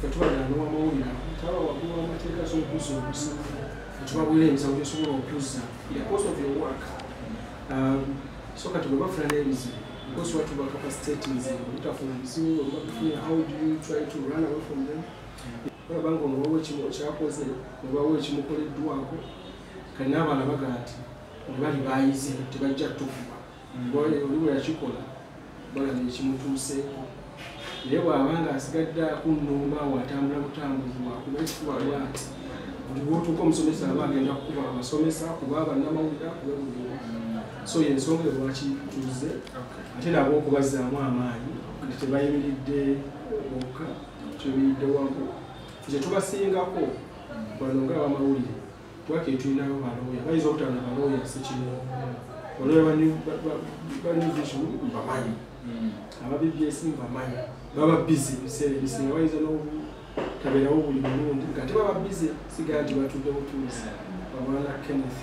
Fetubagana n'owamawulire taba waggulu w'amateeka z'okuza obusa tubabwira emisango gyosobola okuza because of your work. So kati bwe bafuna n'ebizibu because what about capacitating obutafuna bizibu obutafuna, how do you try to run away from them? Olabanga ono wawa ekimu kyakoze obawa ekimukoleddwako kali n'abaana bagala nti bali bayize tebajja tukuba oli bwe yakikola balaba ekimutuuseeko naye bw'abanga asigadde akunnumba watambula butambuzi wakuba ekifuba lwati buli bw'otuuka omusomesa aba agenda kukuba abasomesa kuba bannamawulire kuba buli so yensonga lwaki tuze ate nabo okubazzaamu amaanyi tebayimiridde bokka tebiyidde wamu kyetubasingako bano nga abamawulire twake tulinayo balooya bayinza obutaba na balooya sekino balooya banivisual mbamanyi aba BBS mbamanyi baba busy ebiseera ebisinga bayinza n'obutabeerawo buli mulundi nga tebaba busy sigala nti batudde butuuzi babwana Kenneth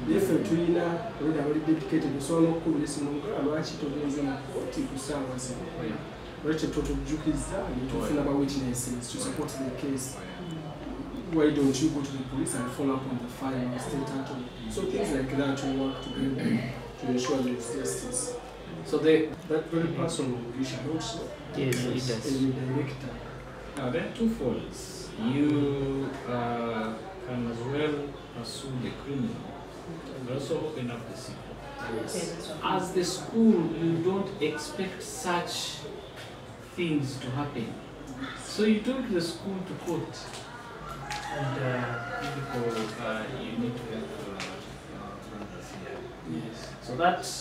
byefe tulina olwedde abali dedicated osobola n'okukubira esimu nomukala lwaki togenze mu kooti ku ssaawa zino olwekyo totujjukiza netufuna ba witnesses to support the case. Why don't you go to the police and follow up on the file and state attorney? So things like that will work together to ensure there is justice. So that very person you should also yes, it does. As a director. Now there are two folds. You can as well pursue the criminal and also open up the civil. Yes. As the school, you don't expect such things to happen. So you took the school to court. And you need to help brothers here. Yes. So that's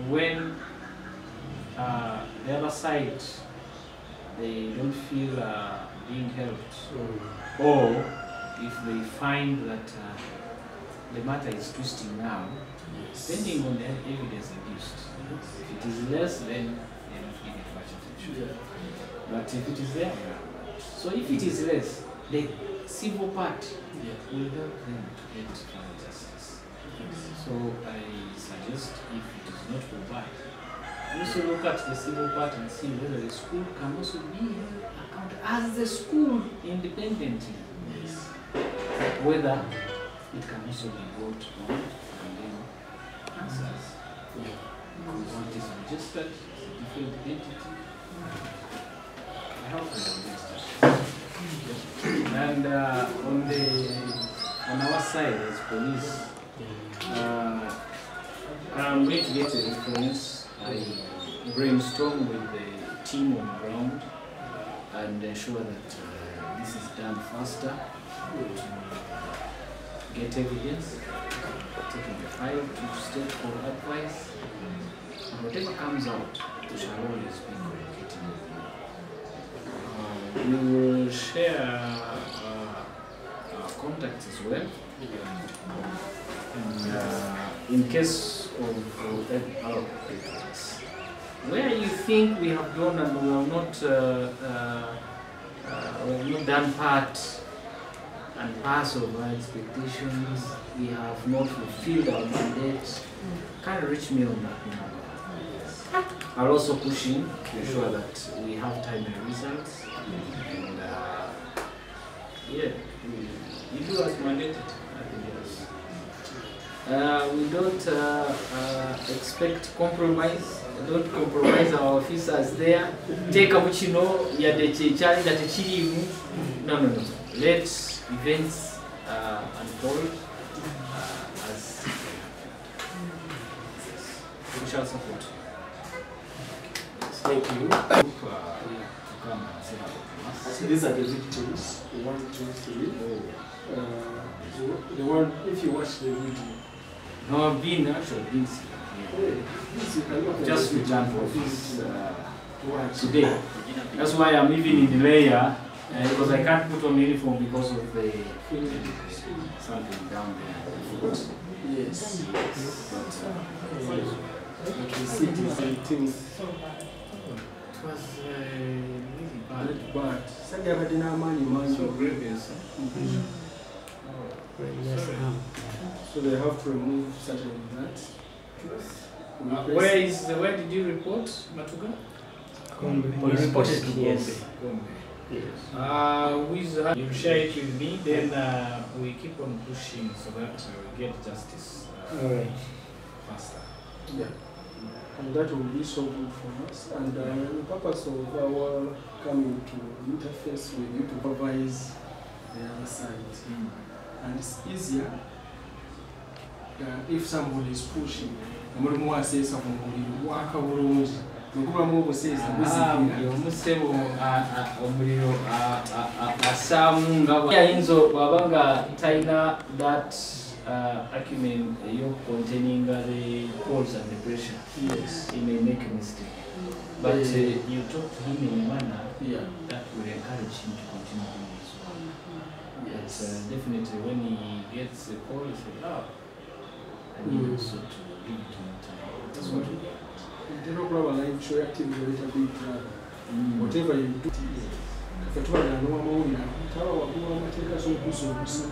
when the other side, they don't feel being helped. Or if they find that the matter is twisting now, depending on the evidence adduced. If it is less, then they don't give it much attention. But if it is there, so if it is less, the civil part will help them to get justice. So I suggest if it is not for bad, also look at the civil part and see whether the school can also be held accountable as the school independently. Yes. Whether it can also be brought on and then answers. Because it is registered, it's a different entity. I hope we will get that. And on our side as police, I'm going to get a reference. I brainstorm with the team on ground and ensure that this is done faster to get evidence, taking the file to state for advice, and whatever comes out, we shall always be communicating with you. We will share our contacts as well. And in case of our papers, where you think we have done and we have not done part and parcel of our expectations, we have not fulfilled our mandate, can reach me on that number. I'll also push in to ensure that we have timely results. And yeah, we do as mandated. We don't expect compromise. We don't compromise our officers there. Take a which you know, challenge that no. Let events unfold as we shall support. Thank you. So these are the victims. 1, 2, 3. The one, if you watch the video. No, I've been actually just returned for office today. That's why I'm even in the layer because I can't put on uniform because of the something down there. Yes. But the city is 18th. It was really bad. But Sadia Badina Mani, So grievous. So they have to remove certain that. Where did you report, Matuga? We reported to Yes. Gombe. Yes. You share it with me, then we keep on pushing so that we get justice faster. Yeah. And that will be so good for us. And the purpose of our coming to interface with you to supervise the other side. And it's easier if somebody is pushing. Omulimo asesa ku muliro waka bulungi nkubamu obuseza buzikira omusebo omuliro asamu nga yayinzo wabanga taina that acumen yo containing the coals and the pressure. Yes, he may make a mistake, but you talk to him in a manner that will encourage him to continue doing his work. Yes, definitely when he gets a call, he says, "Oh, I need also to give it to my time." That's what we get. You don't know live show activity a little bit. Whatever you do, katuba na no amawulira tawa wakuwa amateeka so kusobusa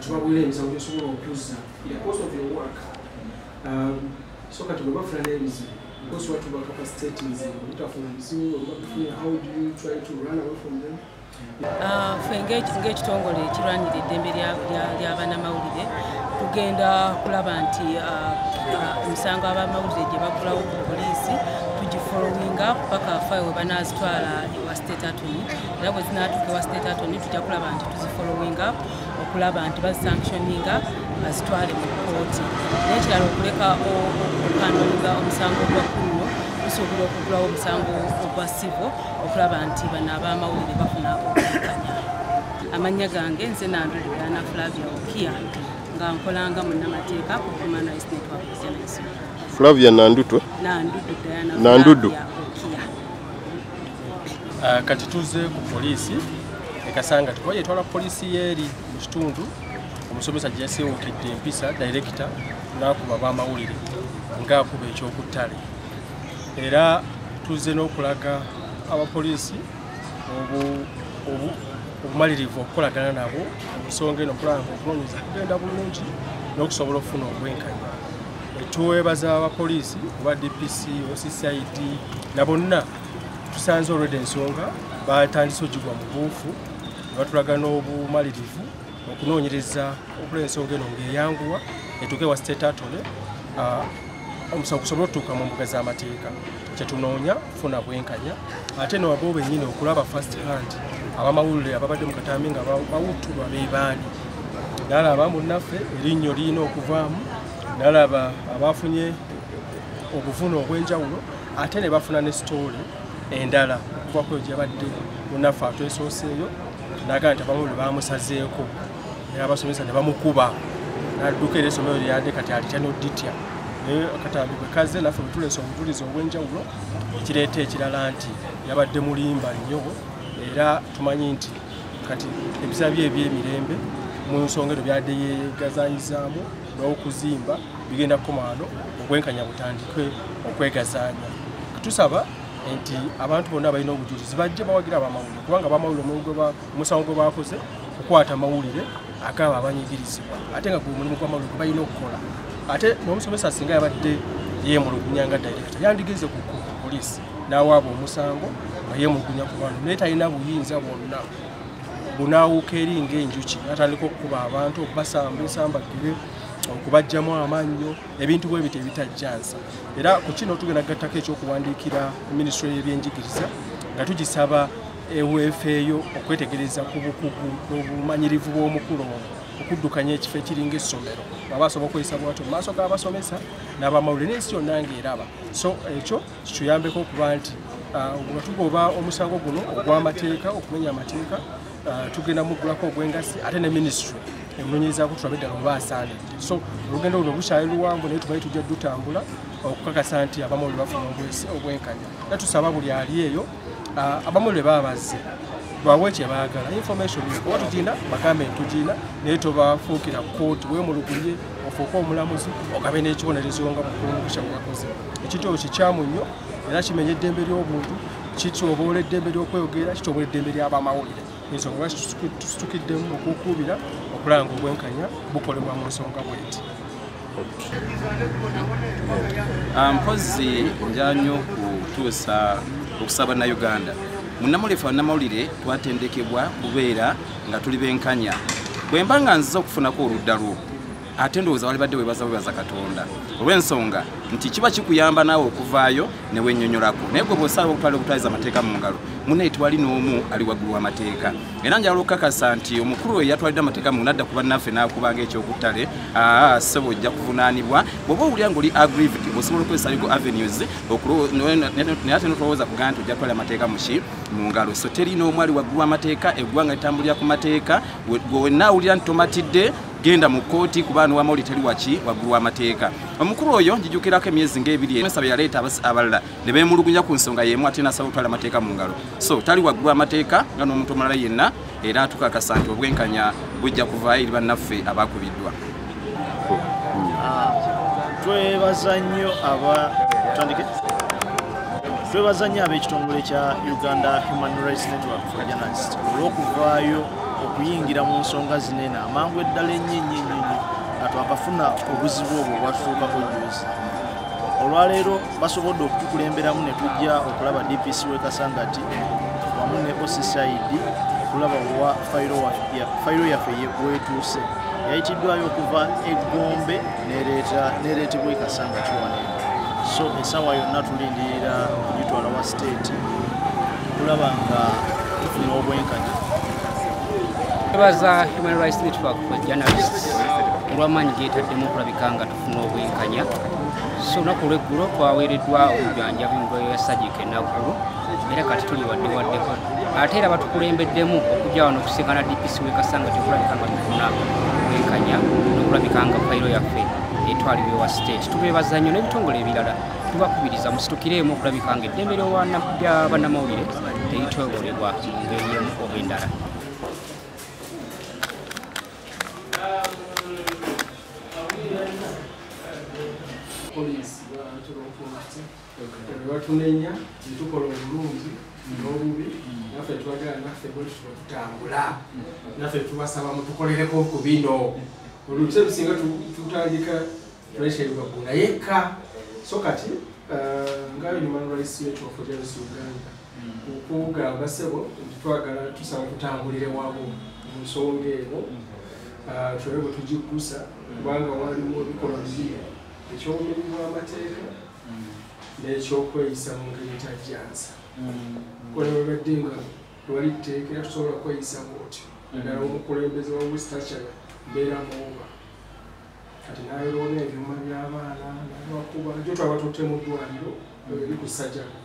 tubabwire ebisawo byosobola okuza because of your work. So katuba bafuna n'ebizibu because what about capacitating utafuna ebizibu how do you try to run away from them? Ng'ekitongole ekirwanira eddembe ly'abannamawulire tugenda kulaba nti emisango ab'amawulire gye bagulawo ku poliisi tugifollowinga paka file we banaazitwala ewa state attorney, era bwe zinaatuuka ewa state attorney tujja kulaba nti tuzifollowinga okulaba nti bazisanctioninga bazitwale mu kooti. N'ekirala okuleka okukandoninga omusango gwa criminal tusobola okugulawo omusango ogwa civil okulaba nti bano ab'amawulire bafuna okwenkanya. Amannya gange nze Nanduddu Diana Flavia Okia nga nkolanga munnamateeka ku Human Rights Network Generation. Flavia Nanduddu Diana Okia. Kati tuze ku poliisi ekasanga tukwaye twala poliisi yeeri mu kitundu omusomesa gye yasewukidde empisa director n'akuba ab'amawulire ng'akuba ekyokuttale. Era tuze n'okulaga abapoliisi obumalirivu okukolagana nabo omusonga eno okulaba okunoonyeza kugenda bulungi n'okusobola okufuna obwenkanya. Tuweebaza abapoliisi oba DPC, OCCID na bonna tusanze olwedde ensonga batandise ogigwa mu buufu ne batulaga n'obumalirivu okunoonyereza okulaba ensonga eno ng'eyanguwa etuuke wa state attorney omusango gusobola okutuuka mu mbuga z'amateeka. Kyetunoonya kufuna bwenkanya ate nabo bennyini okulaba first hand ab'amawulire ababadde mu katambi nga bawuttulwa beebaani. Nalaba munnaffe erinnyo lirina okuvaamu, nalaba abafunye obuvune obw'enjawulo ate ne bafuna ne sitoole endala okuva ku gye yabadde munnaffe atwesooseeyo n'agamba nti abamawulire baamusazeeko era abasomesa ne bamukuba n'adduka era essomero lyeyadde kati alitya n'odditya. Naye akatambi bwe kazze naffe bwe tuleese obujulizi obw'enjawulo ekireeta ekirala nti yabadde mulimba nnyo era tumanyi nti kati ebisa bye eby'emirembe mu nsonga eno byadde yeegazaanyizaamu n'okuzimba bigenda kukomaano obwenkanya butandike okwegazaanya. Tusaba nti abantu bonna balina obujulizi bajje bawagira ab'amawulire kubanga ab'amawulire omusango gwe bakoze okukwata amawulire agaba abanyigirizibwa ate nga gwe mulimu gw'amawulire gwe balina okukola. Ate n'omusomesa singa yabadde yeemulugunya nga director yandigeze ku poliisi n'awaaba omusango nga yeemulugunya ku bantu naye talina buyinza bwonna bunaawuka eri ng'enjuki n'atandika okukuba abantu okubasamba ensambagire okubajjamu amannyo ebintu bwe bito ebitajjansa. Era ku kino tugenda gattako ekyokuwandiikira minisitule y'ebyenjigiriza nga tugisaba eweefeeyo okwetegereza ku bukugu n'obumanyirivu bw'omukulu okuddukanya ekifo ekiringa essomero baba basobola okukozesa bwatyo mu maaso g'abasomesa n'abamawulire n'ensi yonna ng'eraba. So ekyo kituyambeko okuba nti nga tugoba omusango guno ogw'amateeka okumenya amateeka tugenda muggulako ogw'engassi ate ne minisitule emunoonyerezaako tulabe ddala oba asaanidde. So olugendo luno bukyali luwanvu naye tumanyi tujja dutambula okukakasa nti abamawulire bafuna obwenkanya. Era tusaba buli ali eyo abamawulire baba bazze bawe kye baagala information oba tugina bagambe ntugina naye tobafuukira kooti weemulugunye ofuuke omulamuzi ogabe n'ekibonerezo nga mukumusha bwakoze. Ekityo kikyamu nnyo era kimenya eddembe ly'obuntu, kityoboola eddembe ly'okweyogera, kityoboola eddembe ly'abamawulire. Ensonga lwaki tusitukiddemu okukuubira okulanga obwenkanya bukolebwa mu nsonga bweti. Mpozi njya nnyo okutuusa okusaba na Uganda munnamulefa namawulire twatendekebwa kubeera nga tuli benkanya bwe mba nga nziza okufunako oludda lwo ate ndowooza walibadde webaza Katonda olw'ensonga nti kiba kikuyamba naawe okuvaayo ne wennyonnyolako naye gwe bw'osaba okutwaliza amateeka mu ngalo munne tewali n'omu ali waggulu w'amateeka era njagala okukakasa nti omukulu we yatwalidde amateeka mu nadda kuba naffe n'akubanga ekyokuttale ssebo ojja kuvunaanibwa bw'oba owulira ng'oli aggrieved osobola okukozesa legal avenues naye ate notowooza kugamba nti ojja kutwala amateeka mu ngalo so teri n'omu ali waggulu w'amateeka eggwanga litambulira ku mateeka gwe wenna awulira nti tomatidde genda mu kooti kuba wamawuli teri waki waggulu w'amateeka omukulu oyo njijukirako emyezi ng'ebiri ensaba yaleeta abalala ne beemulugunya ku nsonga y'emu ate n'asaba okutwala amateeka mu ngalo so tali waggulu w'amateeka nga n'omuntu omulala yenna era tukakasa nti obwenkanya bujja kuvaayo eri bannaffe abakubiddwa. twebaza nnyo ab'ekitongole kya Uganda Human Rights Network for Journalists olw'okuvaayo okuyingira mu nsonga zinene amangu eddala ennyo nga twakafuna obuzibu obwo obwatutuukako juzi. Olwaleero basobodde okutukulemberamu ne tujja okulaba DPC w'e Kasangati wamu ne OCCID okulaba wa fayiro yaffe weetuuse yayitiddwayo okuva e Gombe n'ereetebwa e Kasangati wano. So essaawa yonna tulindirira okugitwala wa state okulaba nga tufuna obwenkanya. Twebaza Human Rights Network for Journalists olw'amaanyi geetaddemu okulabika nga tufuna obwenkanya. So olunaku olw'eggulo twaweereddwa obujjanjabi ng'eya Sajjika Enaggulu era kati tuli waddewaddeko ate era batukulembeddemu okujja wano okusinkana DPC w'e Kasangati okulabika nga tufuna obwenkanya n'okulabika nga fayiro yaffe etwalibwe wa state. Tubeebaza nnyo n'ebitongole ebirala tubakubiriza musitukiremu okulabika nga eddembe lya bannamawulire teritwebolebwa mu ngeri emu oba endala. batunenya netukola obulungi n'obubi naffe twagala naffe bwetutyo tutambula naffe tubasaba mutukolereko ku bino olubise lusinga tutandika tulesheribwaggula yekka so kati nga Human Rights Network for Journalists Uganda okugamba ssebo twagala tusaba tutambulire wamu mu nsonga eno tulabe bwe tugikusa kubanga walimu ebikolwa bibiri ekyobumenyi bw'amateeka n'ekyokweyisa mu ngeri etajjanza kola babadde nga tewali tteeka era tusobola kweyisa bwotyo naddala omukulembeze wa West Archer mbeera muoba kati nayiroona ebyuma by'abaana nabakuba jo twaba tutte mu ddwaliro eri ku sajjako.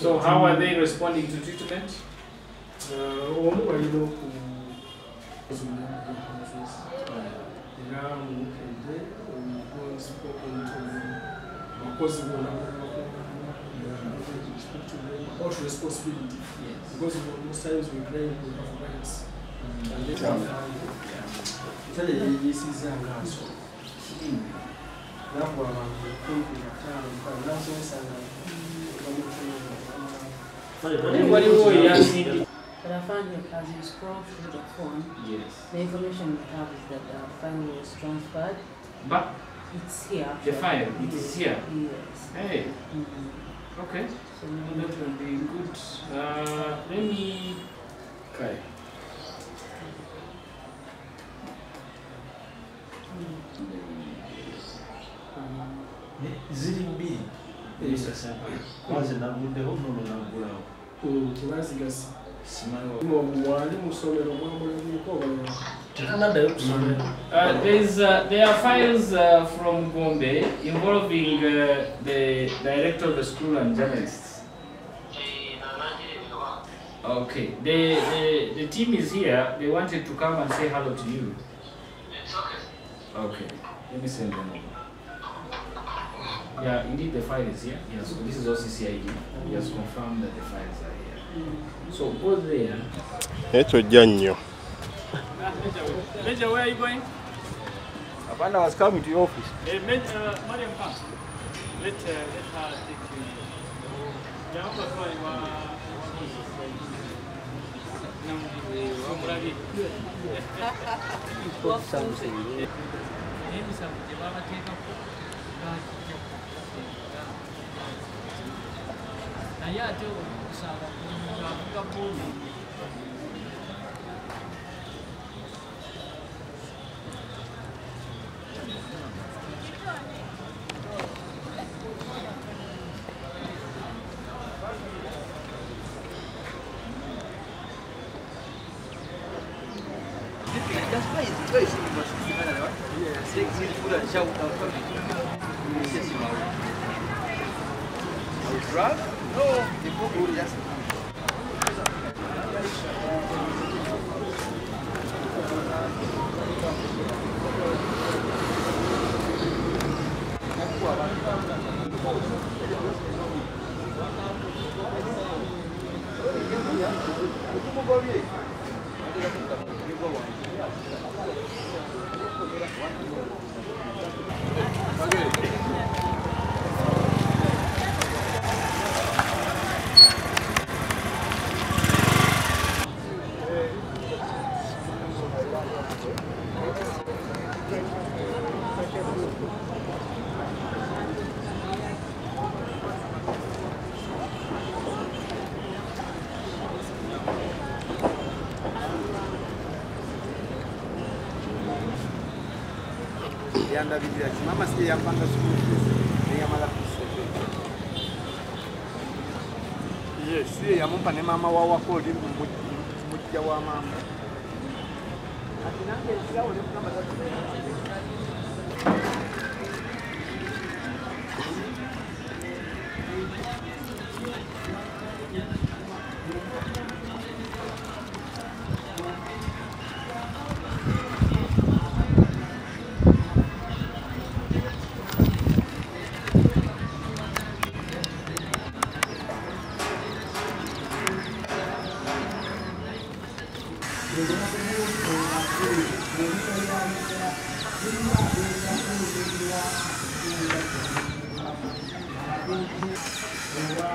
So how are they responding to treatment? Omu balina oku era mukende abakozi bona about responsibility because most times we claim we have rights and they tell you this is a naso napo abantu kumpi batano kwa naso sana But I find that as you scroll through the phone, the information we have is that the file was transferred. But it's here. The file, it is here. Yes. Hey. Okay. So that will be good. Let me. Okay. Ziri kwanza naguddeho nono nagulawo tebazigasa wali musomero mwamulabyeko tetunaddayo kusomero. There are files from Gombe involving the director of the school and journalists. Okay, the team is here. They wanted to come and say hello to you. It's okay. Okay, let me send them over. Yeah, indeed the file is here. Yes, so this is OCCID. He has confirmed that the files are here. So go there. Ekyo jja nnyo. Major, where are you going? Apana was coming to your office. Major, Mariam, come. Let her take you. naye ate okusanga ng'avuga boobi yanda bidira mama siye yapanga school fees ni yamala kusebe yes siye yamumpa ne mama wa wakodi mujja wa mama atinange siyawo ne kama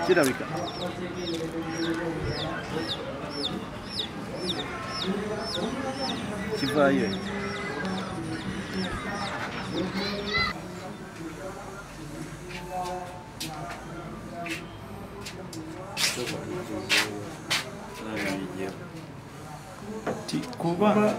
kirabika kivaayo kuba